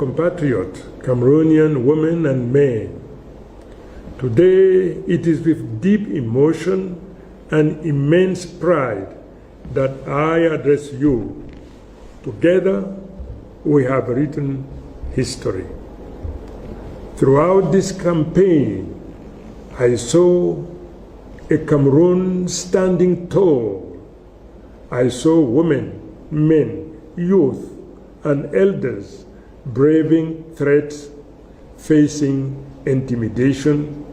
compatriot, Cameroonian women and men. Today, it is with deep emotion and immense pride that I address you. Together, we have written history. Throughout this campaign, I saw a Cameroon standing tall. I saw women, men, youth, and elders braving threats, facing intimidation,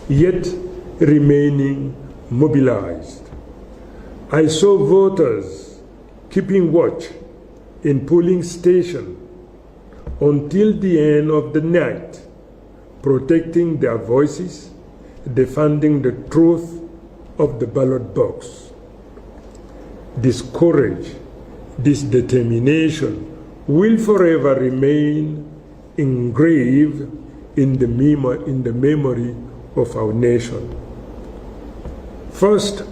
yet remaining mobilized. I saw voters keeping watch in polling stations until the end of the night, protecting their voices, defending the truth of the ballot box. This courage, this determination will forever remain engraved in the memory of our nation. First,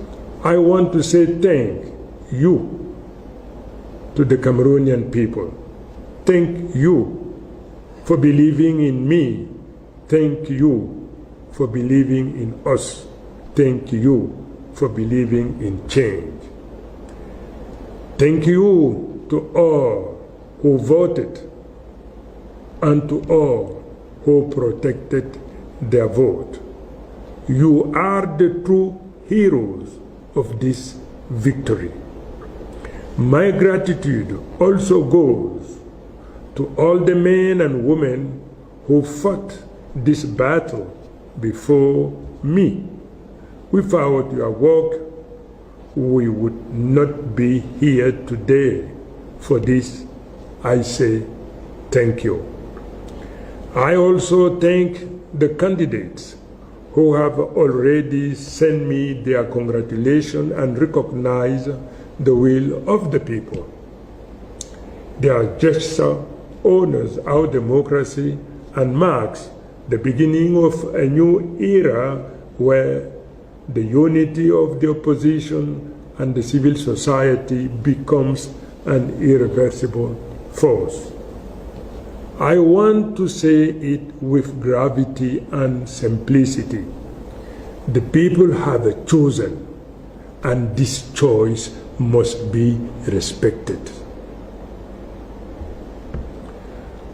I want to say thank you to the Cameroonian people. Thank you for believing in me. Thank you for believing in us. Thank you for believing in change. Thank you to all who voted and to all who protected their vote. You are the true heroes of this victory. My gratitude also goes to all the men and women who fought this battle before me. Without your work, we would not be here today. For this, I say thank you. I also thank the candidates who have already sent me their congratulations and recognize the will of the people. Their gesture honors our democracy and marks the beginning of a new era where the unity of the opposition and the civil society becomes an irreversible force. I want to say it with gravity and simplicity. The people have chosen, and this choice must be respected.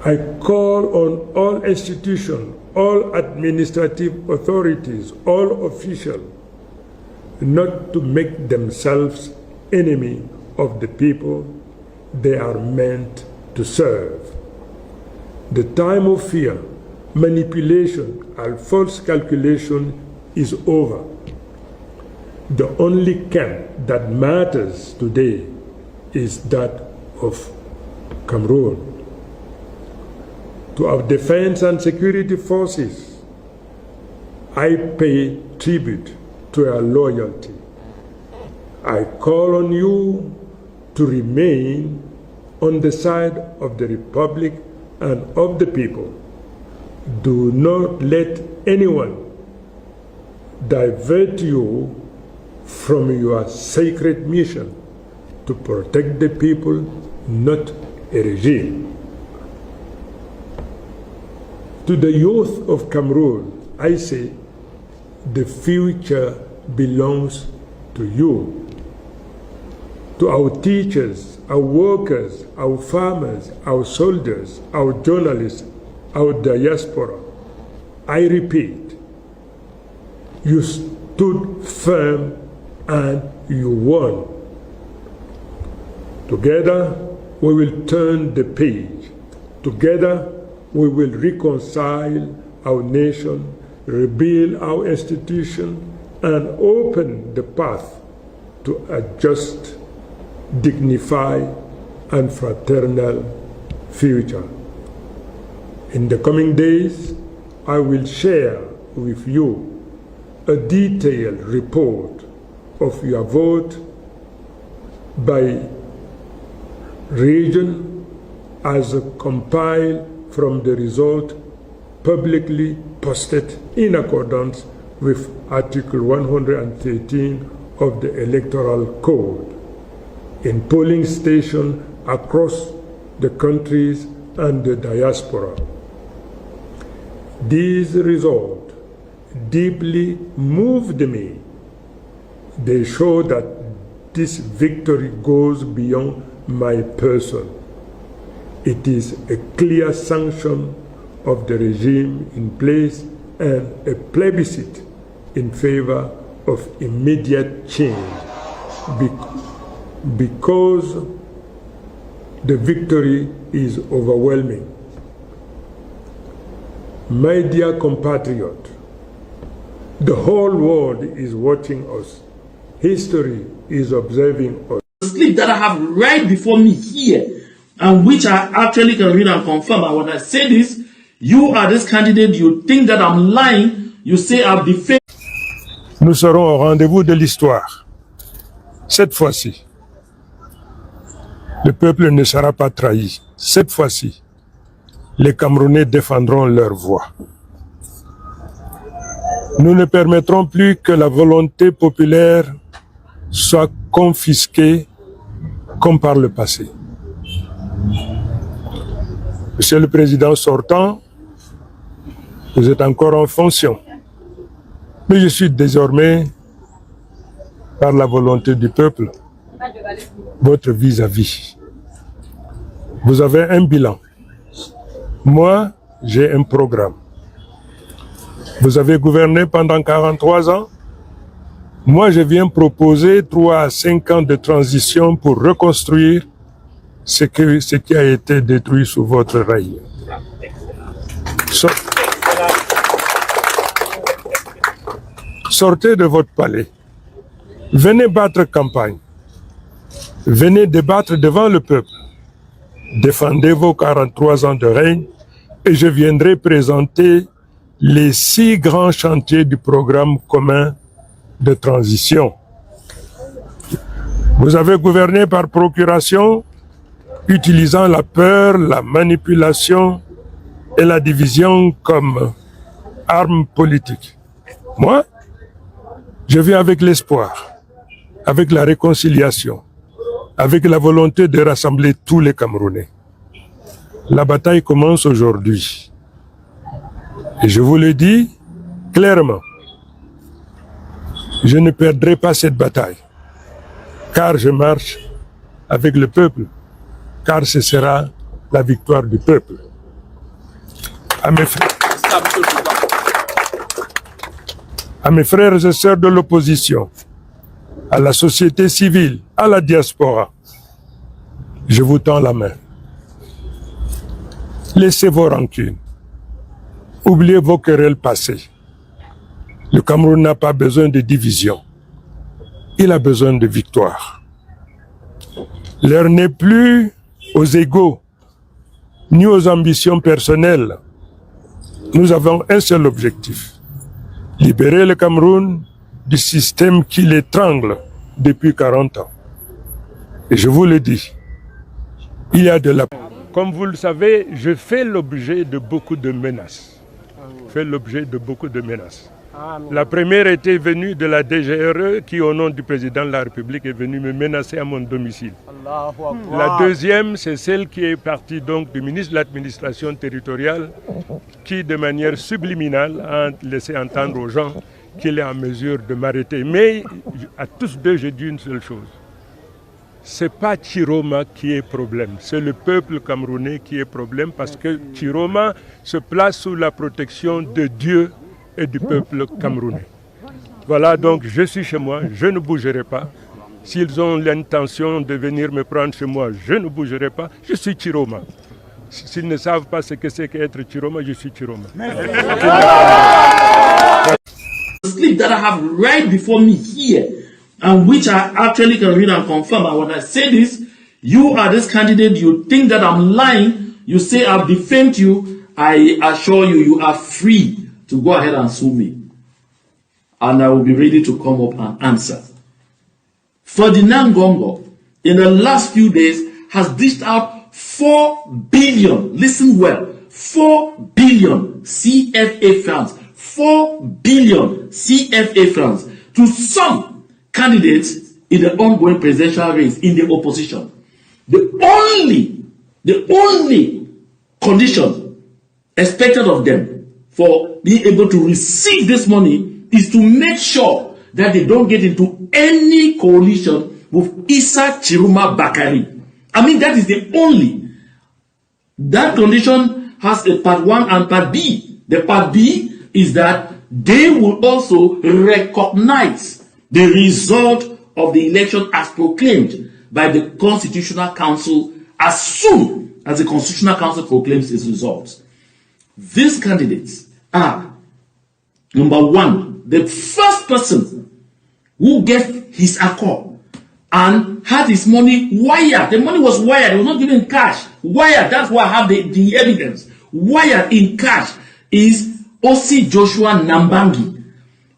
I call on all institutions, all administrative authorities, all officials, not to make themselves enemy of the people they are meant to serve. The time of fear, manipulation, and false calculation is over. The only camp that matters today is that of Cameroon. To our defense and security forces, I pay tribute to your loyalty. I call on you to remain on the side of the Republic and of the people. Do not let anyone divert you from your sacred mission to protect the people, not a regime. To the youth of Cameroon, I say, the future belongs to you. To our teachers, our workers, our farmers, our soldiers, our journalists, our diaspora, I repeat, you stood firm and you won. Together, we will turn the page. Together, we will reconcile our nation, rebuild our institution, and open the path to a just, dignified, and fraternal future. In the coming days, I will share with you a detailed report of your vote by region as compiled from the result publicly posted in accordance with Article 113 of the Electoral Code in polling stations across the countries and the diaspora. These results deeply moved me. They show that this victory goes beyond my person. It is a clear sanction of the regime in place and a plebiscite in favor of immediate change because the victory is overwhelming. My dear compatriot, the whole world is watching us. History is observing us. The slip that I have right before me here, and which I actually can read and confirm, and when I say this, you are this candidate, you think that I'm lying, you say I've defamed. Nous serons au rendez-vous de l'histoire. Cette fois-ci, le peuple ne sera pas trahi. Cette fois-ci, les Camerounais défendront leur voix. Nous ne permettrons plus que la volonté populaire soit confisquée comme par le passé. Monsieur le Président sortant, vous êtes encore en fonction, mais je suis désormais, par la volonté du peuple, votre vis-à-vis. Vous avez un bilan. Moi, j'ai un programme. Vous avez gouverné pendant 43 ans. Moi, je viens proposer 3 à 5 ans de transition pour reconstruire ce qui a été détruit sous votre règne. Sortez de votre palais. Venez battre campagne. Venez débattre devant le peuple. Défendez vos 43 ans de règne et je viendrai présenter les 6 grands chantiers du programme commun de transition. Vous avez gouverné par procuration, utilisant la peur, la manipulation et la division comme arme politique. Moi, je viens avec l'espoir, avec la réconciliation, avec la volonté de rassembler tous les Camerounais. La bataille commence aujourd'hui. Et je vous le dis clairement, je ne perdrai pas cette bataille, car je marche avec le peuple, car ce sera la victoire du peuple. À mes frères et sœurs de l'opposition, à la société civile, à la diaspora, je vous tends la main. Laissez vos rancunes. Oubliez vos querelles passées. Le Cameroun n'a pas besoin de division. Il a besoin de victoire. L'heure n'est plus aux égos, ni aux ambitions personnelles. Nous avons un seul objectif. Libérer le Cameroun du système qui l'étrangle depuis 40 ans. Et je vous le dis, il y a de la... Comme vous le savez, je fais l'objet de beaucoup de menaces. La première était venue de la DGRE qui, au nom du président de la République, est venue me menacer à mon domicile. La deuxième, c'est celle qui est partie donc du ministre de l'administration territoriale qui, de manière subliminale, a laissé entendre aux gens qu'il est en mesure de m'arrêter. Mais à tous deux, j'ai dit une seule chose. Ce n'est pas Chiroma qui est problème, c'est le peuple camerounais qui est problème parce que Chiroma se place sous la protection de Dieu et du peuple camerounais. Voilà, donc je suis chez moi, je ne bougerai pas. S'ils ont l'intention de venir me prendre chez moi, je ne bougerai pas. Je suis Chiroma. S'ils ne savent pas ce que c'est qu'être Chiroma, je suis Chiroma. The slip that I have right before me here, and which I actually can read and confirm. And when I say this, you are this candidate, you think that I'm lying, you say I've defamed you, I assure you, you are free to go ahead and sue me. And I will be ready to come up and answer. Ferdinand Gongo, in the last few days, has dished out 4 billion, listen well, 4 billion CFA francs, 4 billion CFA francs to some candidates in the ongoing presidential race in the opposition. The only condition expected of them for being able to receive this money is to make sure that they don't get into any coalition with Issa Chiroma Bakari. I mean, that is the only. That condition has a part 1 and part B. The part B is that they will also recognize the result of the election as proclaimed by the Constitutional Council as soon as the Constitutional Council proclaims its results. These candidates are, number 1, the first person who gave his accord and had his money wired. The money was wired. It was not given cash. Wired. That's why I have the evidence. Wired in cash is O.C. Joshua Nambangi.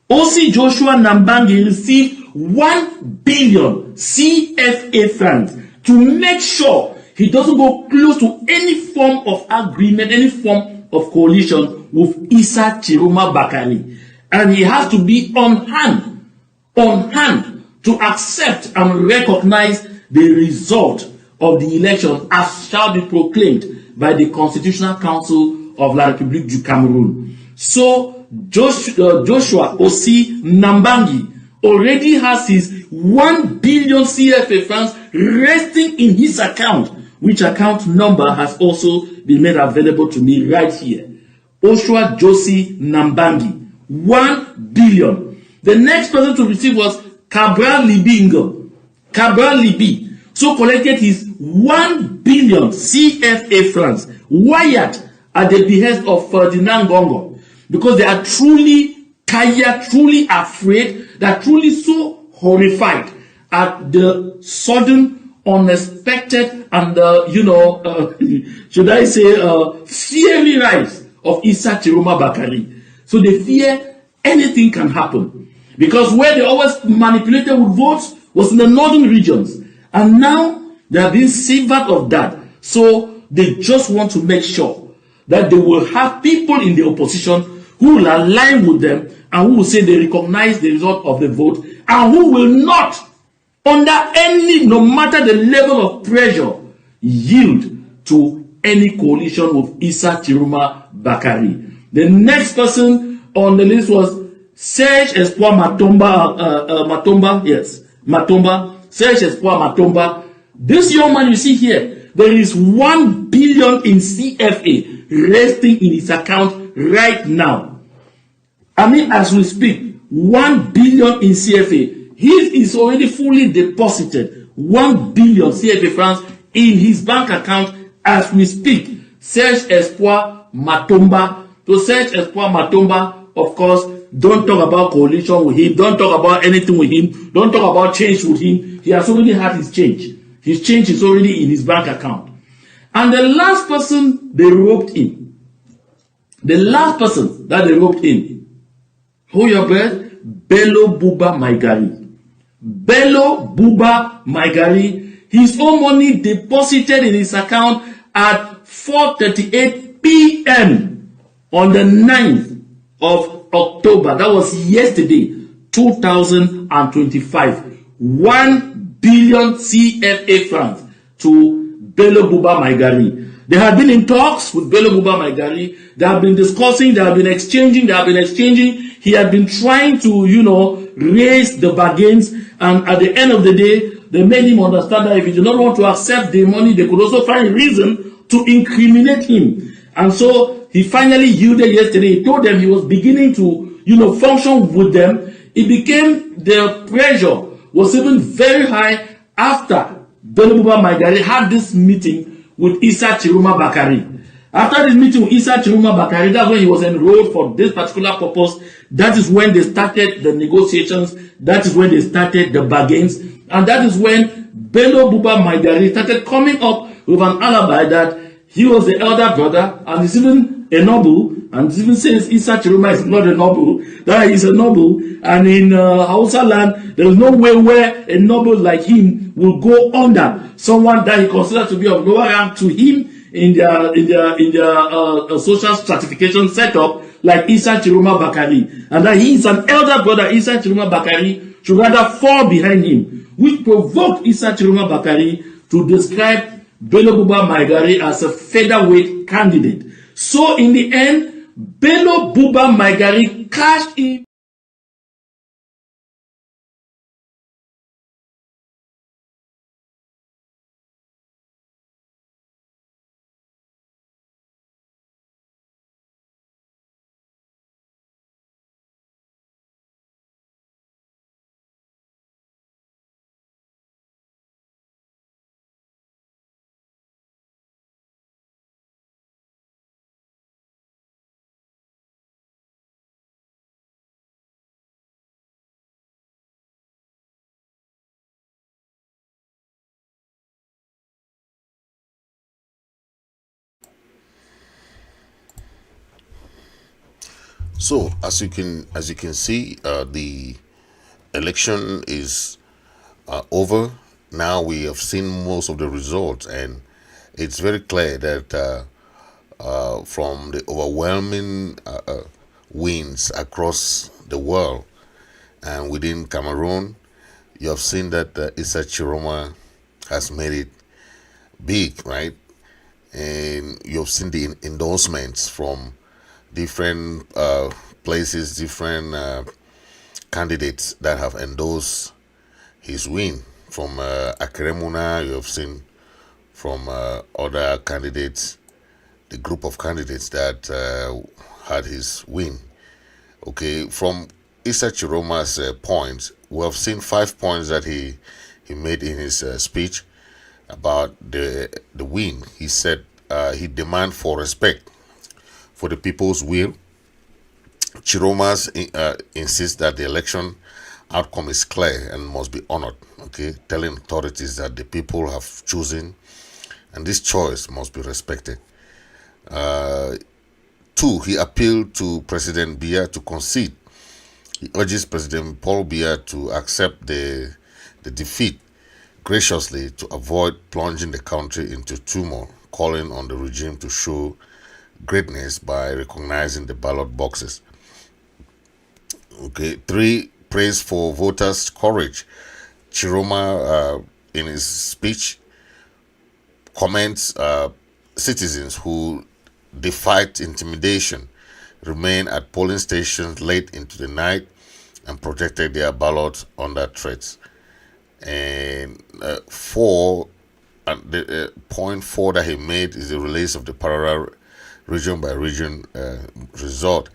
O.C. Joshua Nambangi received 1 billion CFA francs to make sure he doesn't go close to any form of agreement, any form of coalition with Issa Chiroma Bakari. And he has to be on hand to accept and recognize the result of the election as shall be proclaimed by the Constitutional Council of La République du Cameroon. So Joshua O.C. Nambangi already has his 1 billion CFA francs resting in his account, which account number has also been made available to me right here. Joshua Josie Nambangi, 1 billion. The next person to receive was Cabral Libingo. Cabral Libi so collected his 1 billion CFA francs wired at the behest of Ferdinand Gongo, because they are truly kaya, truly afraid, they are truly so horrified at the sudden, unexpected, and should I say, fiery rise of Issa Chiroma Bakari. So they fear anything can happen, because where they always manipulated with votes was in the northern regions, and now they are being severed of that. So they just want to make sure that they will have people in the opposition who will align with them and who will say they recognize the result of the vote, and who will not, under any, no matter the level of pressure, yield to any coalition with Issa Chiroma Bakari. The next person on the list was Serge Espoir Matomba. Serge Espoir Matomba. This young man you see here, there is 1 billion in CFA resting in his account right now. I mean, as we speak, 1 billion in CFA. His is already fully deposited. 1 billion CFA francs in his bank account as we speak. Serge Espoir Matomba. To Serge Espoir Matomba, of course, don't talk about coalition with him. Don't talk about anything with him. Don't talk about change with him. He has already had his change. His change is already in his bank account. And the last person they roped in, hold your breath, Bello Buba Maigari. Bello Buba Maigari, his own money deposited in his account at 4:38 p.m. on the 9th of October. That was yesterday, 2025. 1 billion CFA francs to Bello Buba Maigari. They have been in talks with Bello Buba Maigari. They have been discussing, they have been exchanging. He had been trying to, raise the bargains. And at the end of the day, they made him understand that if he did not want to accept the money, they could also find a reason to incriminate him. And so he finally yielded yesterday. He told them he was beginning to, function with them. It became, the pressure was even very high after Bello Buba Maigari had this meeting with Issa Chiroma Bakari. After this meeting with Issa Chiroma Bakari, that's when he was enrolled for this particular purpose. That is when they started the negotiations. That is when they started the bargains. And that is when Bello Buba Maigari started coming up with an alibi that he was the elder brother, and he's even a noble, and it even says Issa Chiroma is not a noble, that he is a noble, and in Hausa land, there is no way where a noble like him will go under someone that he considers to be of lower rank to him in their social stratification setup, like Issa Chiroma Bakari, and that he is an elder brother. Issa Chiroma Bakari should rather fall behind him, which provoked Issa Chiroma Bakari to describe Bello Buba Maigari as a featherweight candidate. So in the end, Bello Buba Maigari cashed in. So as you can see, the election is over. Now we have seen most of the results, and it's very clear that from the overwhelming wins across the world and within Cameroon, you have seen that Issa Chiroma has made it big, right? And you've seen the endorsements from different places, different candidates that have endorsed his win. From Akeremuna, you have seen from other candidates, the group of candidates that had his win. Okay, from Issa Chiroma's points, we have seen 5 points that he made in his speech about the win. He said he demand for respect for the people's will. Chiromas insists that the election outcome is clear and must be honored. Okay, telling authorities that the people have chosen and this choice must be respected. Two, he appealed to President Biya to concede. He urges President Paul Biya to accept the defeat graciously to avoid plunging the country into turmoil, calling on the regime to show greatness by recognizing the ballot boxes. Okay, three, praise for voters' courage. Chiroma, in his speech, comments citizens who defied intimidation, remained at polling stations late into the night, and protected their ballots under threats. And four, the point four that he made is the release of the parallel region by region result.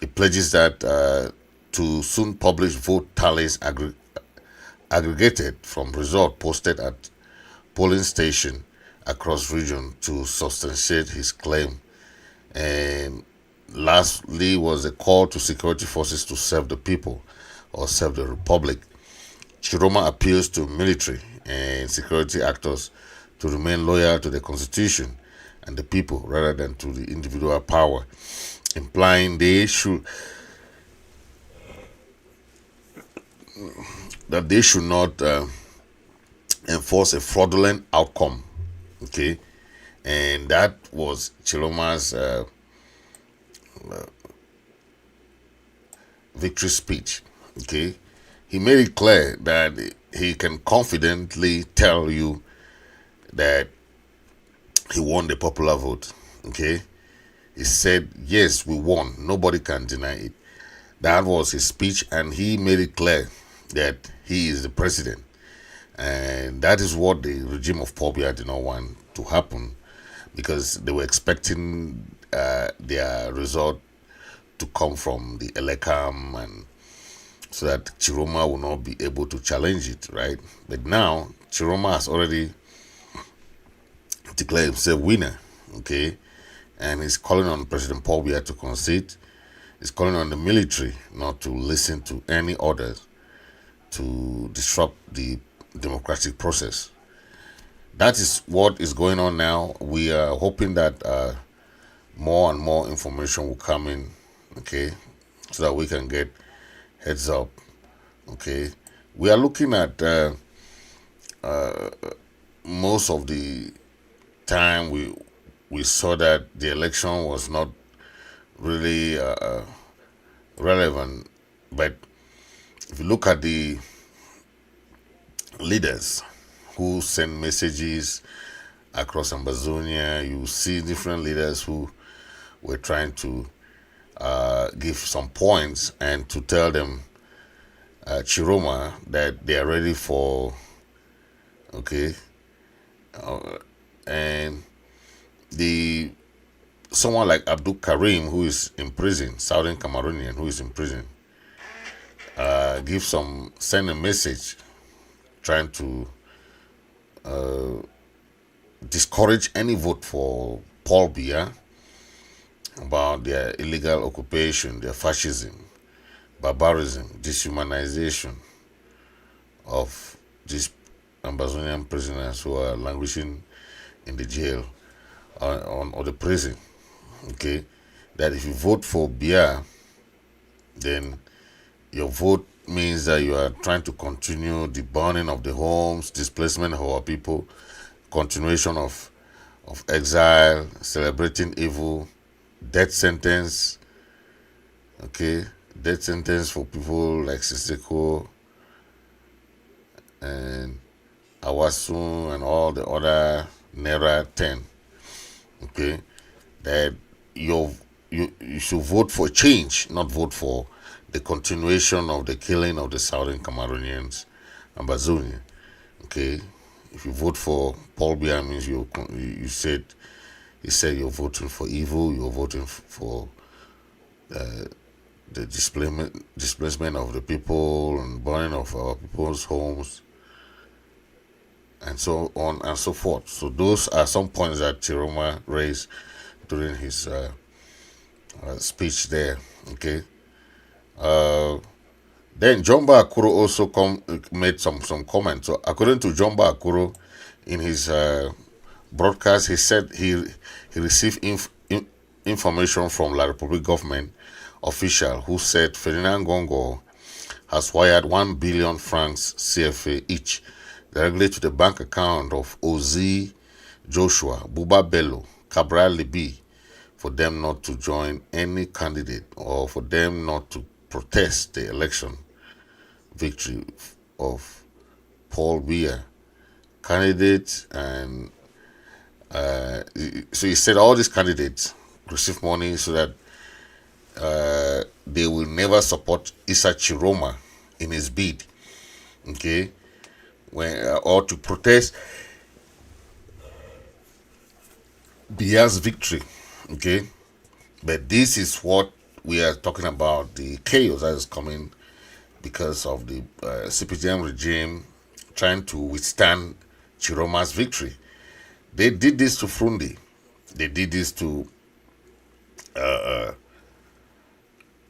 He pledges that to soon publish vote tallies aggregated from result posted at polling station across region to substantiate his claim. And lastly was a call to security forces to serve the people or serve the republic. Chiroma appeals to military and security actors to remain loyal to the constitution and the people rather than to the individual power, implying they should not enforce a fraudulent outcome. Okay, and that was Chiloma's victory speech. Okay, he made it clear that he can confidently tell you that he won the popular vote. Okay, he said, yes, we won, nobody can deny it. That was his speech, and he made it clear that he is the president. And that is what the regime of Paul Biya did not want to happen, because they were expecting their result to come from the Elekam, and so that Chiroma will not be able to challenge it, right? But now Chiroma has already declared himself winner, okay? And he's calling on President Paul Biya to concede. He's calling on the military not to listen to any orders to disrupt the democratic process. That is what is going on now. We are hoping that more and more information will come in, okay, so that we can get heads up, okay. We are looking at most of the time we saw that the election was not really relevant, but if you look at the leaders who send messages across Ambazonia. You see different leaders who were trying to give some points and to tell them, Chiroma, that they are ready for, okay, and the someone like Abdul Karim, who is in prison, Southern Cameroonian, who is in prison, send a message trying to discourage any vote for Paul Biya about their illegal occupation, their fascism, barbarism, dehumanization of these Ambazonian prisoners who are languishing in the jail or the prison. Okay, that if you vote for Biya, then your vote means that you are trying to continue the burning of the homes, displacement of our people, continuation of exile, celebrating evil, death sentence. Okay, death sentence for people like Siseko and Awasu and all the other Nera 10. Okay, that you should vote for change, not vote for the continuation of the killing of the Southern Cameroonians, Ambazonia. Okay, if you vote for Paul Biya, means you said you're voting for evil. You're voting for the displacement of the people and burning of our people's homes, and so on and so forth. So those are some points that Chiroma raised during his speech there. Okay. Then Jomba Akuro also made some comments. So according to Jomba Akuro, in his broadcast, he said he received information from La Republic government official who said Ferdinand Gongo has wired 1 billion francs CFA each directly to the bank account of Ozi Joshua, Buba Bello, Cabral Libi, for them not to join any candidate or for them not to protest the election victory of Paul Biya candidate. And so he said all these candidates receive money so that they will never support Issa Chiroma in his bid, okay, or to protest Biya's victory, okay. But this is what we are talking about, the chaos that is coming because of the CPGM regime trying to withstand Chiroma's victory. They did this to Frundi. They did this to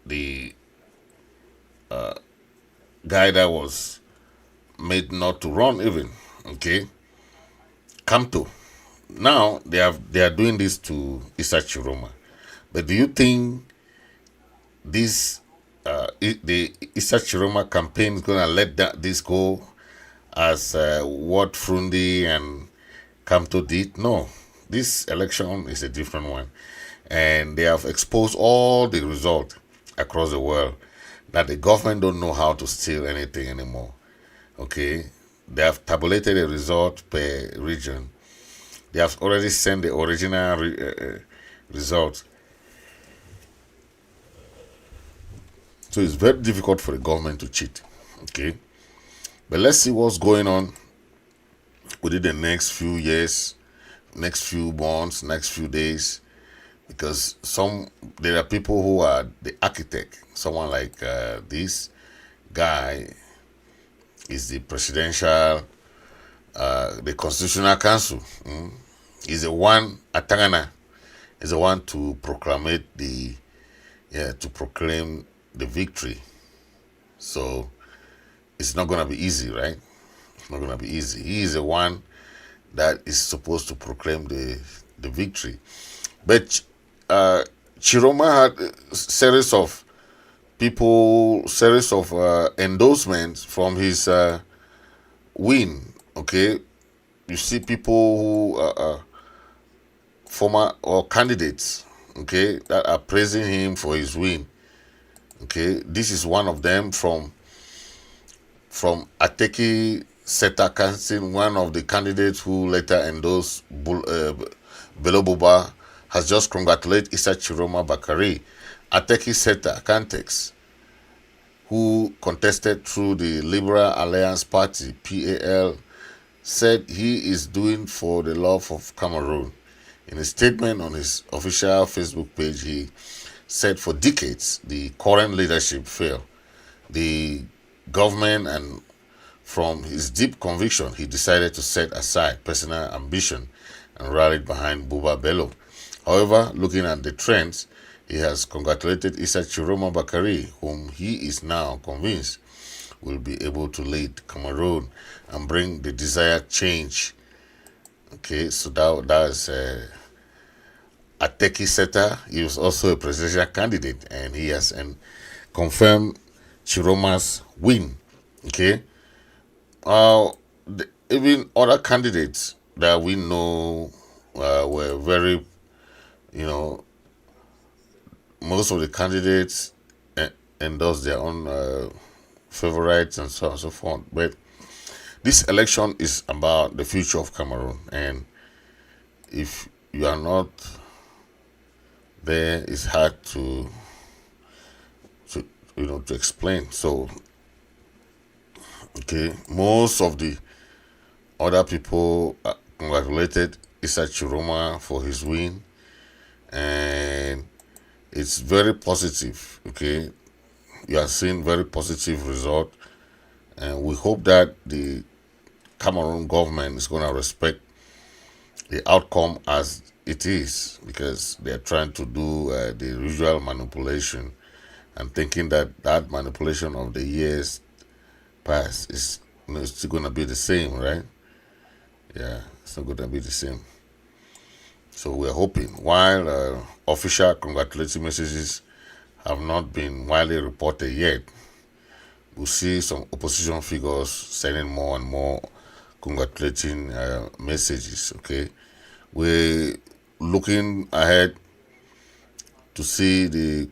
the guy that was made not to run even, okay, Kamto. Now they are doing this to Issa Chiroma. But do you think this the Issa Chiroma campaign is gonna let this go as what Frundi and Kamto did? No, this election is a different one, and they have exposed all the results across the world that the government don't know how to steal anything anymore. Okay, they have tabulated a result per region. They have already sent the original results. So it's very difficult for the government to cheat. Okay, but let's see what's going on within the next few years, next few months, next few days, because there are people who are the architect. Someone like this guy is the presidential, the Constitutional Council. Is the one, Atangana is the one to proclaim the victory. So it's not gonna be easy, right? It's not gonna be easy. He is the one that is supposed to proclaim the victory. But Chiroma had a series of endorsements from his win. Okay, you see people who are former or candidates, okay, that are praising him for his win. Okay, this is one of them from Ateki Seta Kansin, one of the candidates who later endorsed Bello Buba, has just congratulated Issa Chiroma Bakari. Ateki Seta Kantex, who contested through the Liberal Alliance Party, PAL, said he is doing for the love of Cameroon. In a statement on his official Facebook page, he said for decades the current leadership failed the government, and from his deep conviction, he decided to set aside personal ambition and rallied behind Buba Bello. However, looking at the trends, he has congratulated Issa Chiroma Bakari, whom he is now convinced will be able to lead Cameroon and bring the desired change. Okay, so that's Ateki Seta. He was also a presidential candidate, and he has confirmed Chiroma's win. Okay, even other candidates that we know were very, most of the candidates endorse their own favorites and so on and so forth. But this election is about the future of Cameroon, and if you are not there, it's hard to explain. So, okay, most of the other people congratulated Issa Chiroma for his win, and it's very positive. Okay, you are seeing very positive result, and we hope that the Cameroon government is going to respect the outcome as it is, because they are trying to do the usual manipulation and thinking that that manipulation of the years past is still going to be the same, right? Yeah, it's not going to be the same. So we're hoping, while official congratulatory messages have not been widely reported yet, we'll see some opposition figures sending more and more congratulating messages. Okay, we're looking ahead to see the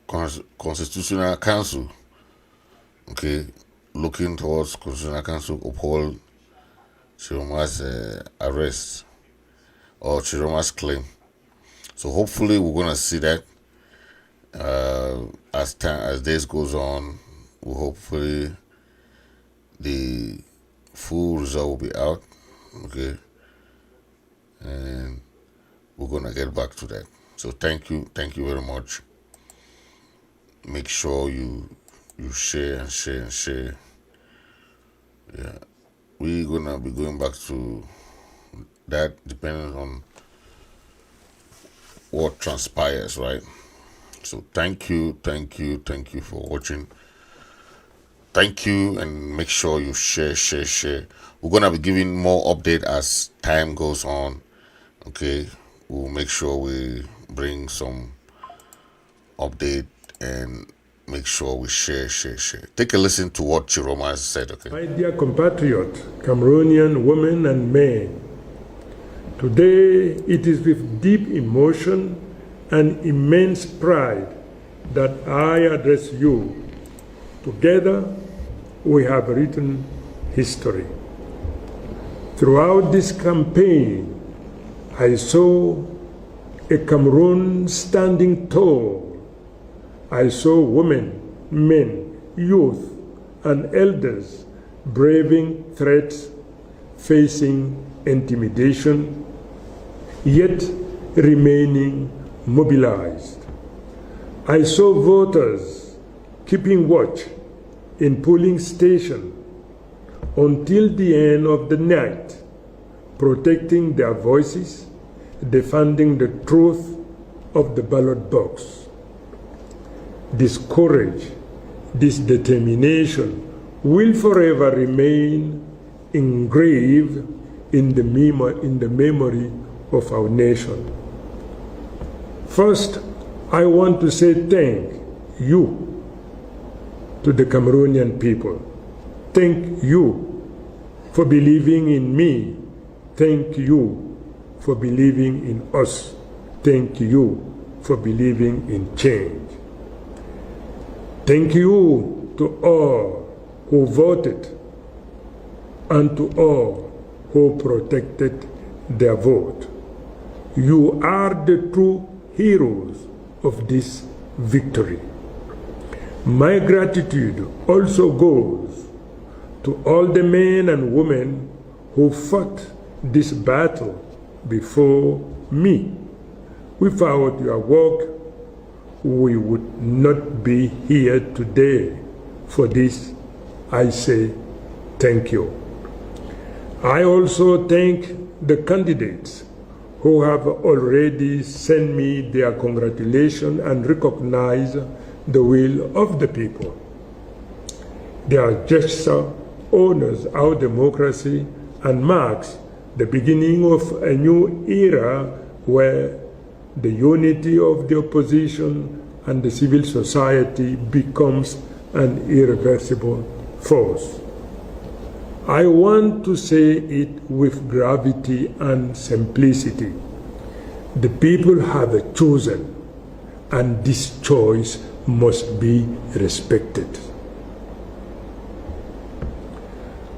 Constitutional Council, okay, looking towards Constitutional Council uphold Chiroma's arrest or Chiroma's claim. So hopefully we're going to see that as days goes on. Hopefully the full result will be out, okay, and we're going to get back to that. So thank you very much. Make sure you share and share and share. Yeah, we're gonna be going back to that depending on what transpires, right? So thank you for watching. Thank you, and make sure you share. We're gonna be giving more update as time goes on. Okay, we'll make sure we bring some update and make sure we share. Take a listen to what Chiroma said, okay? My dear compatriot, Cameroonian women and men, today it is with deep emotion and immense pride that I address you. Together, we have written history. Throughout this campaign, I saw a Cameroon standing tall. I saw women, men, youth, and elders braving threats, facing intimidation, yet remaining mobilized. I saw voters keeping watch in polling stations until the end of the night, protecting their voices, defending the truth of the ballot box. This courage, this determination will forever remain engraved in the memory of our nation. First, I want to say thank you to the Cameroonian people. Thank you for believing in me. Thank you for believing in us. Thank you for believing in change. Thank you to all who voted and to all who protected their vote. You are the true heroes of this victory. My gratitude also goes to all the men and women who fought this battle before me. Without your work, we would not be here today. For this, I say thank you. I also thank the candidates who have already sent me their congratulations and recognize the will of the people. Their gesture honors our democracy and marks the beginning of a new era where the unity of the opposition and the civil society becomes an irreversible force. I want to say it with gravity and simplicity. The people have chosen, and this choice must be respected.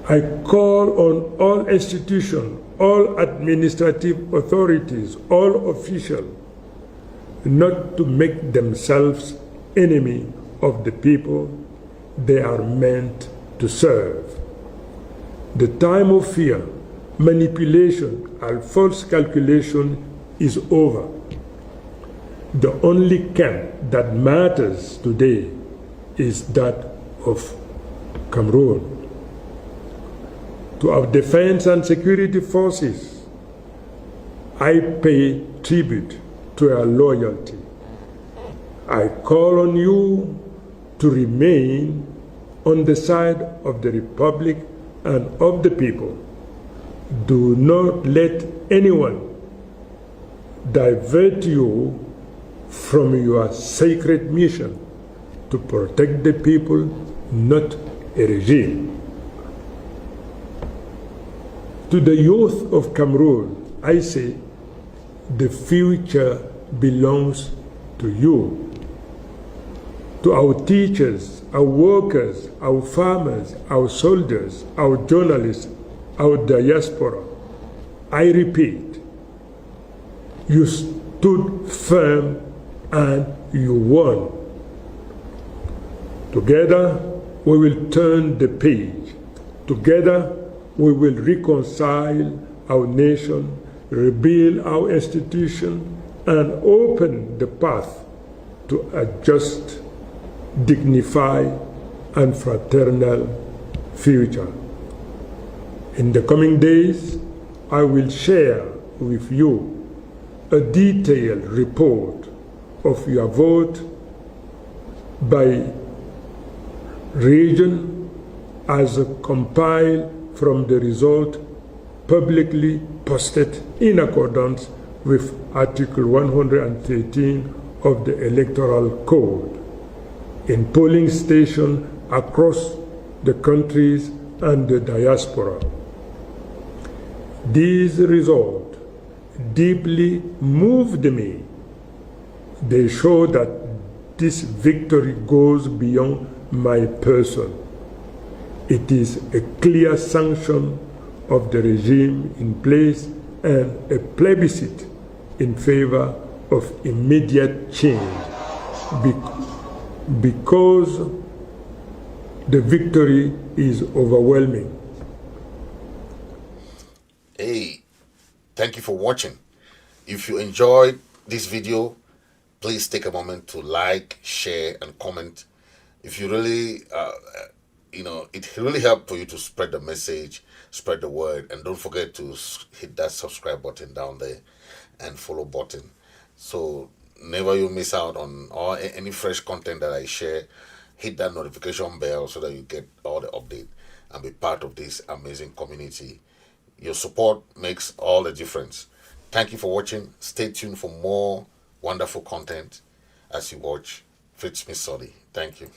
I call on all institutions, all administrative authorities, all officials, not to make themselves enemy of the people they are meant to serve. The time of fear, manipulation, and false calculation is over. The only camp that matters today is that of Cameroon. To our defense and security forces, I pay tribute to your loyalty. I call on you to remain on the side of the Republic and of the people. Do not let anyone divert you from your sacred mission to protect the people, not a regime. To the youth of Cameroon, I say, the future belongs to you. To our teachers, our workers, our farmers, our soldiers, our journalists, our diaspora, I repeat, you stood firm and you won. Together, we will turn the page. Together, we will reconcile our nation, rebuild our institution, and open the path to a just, dignified, and fraternal future. In the coming days, I will share with you a detailed report of your vote by region as compiled from the result publicly posted in accordance with Article 113 of the Electoral Code in polling stations across the countries and the diaspora. These results deeply moved me. They show that this victory goes beyond my person. It is a clear sanction of the regime in place and a plebiscite in favor of immediate change because the victory is overwhelming. Hey, thank you for watching. If you enjoyed this video, please take a moment to like, share, and comment. If you really it really helps for you to spread the message, spread the word, and don't forget to hit that subscribe button down there and follow button, so never you miss out on any fresh content that I share. Hit that notification bell so that you get all the update and be part of this amazing community. Your support makes all the difference. Thank you for watching. Stay tuned for more wonderful content as you watch Fritz Smith Sodi. Thank you.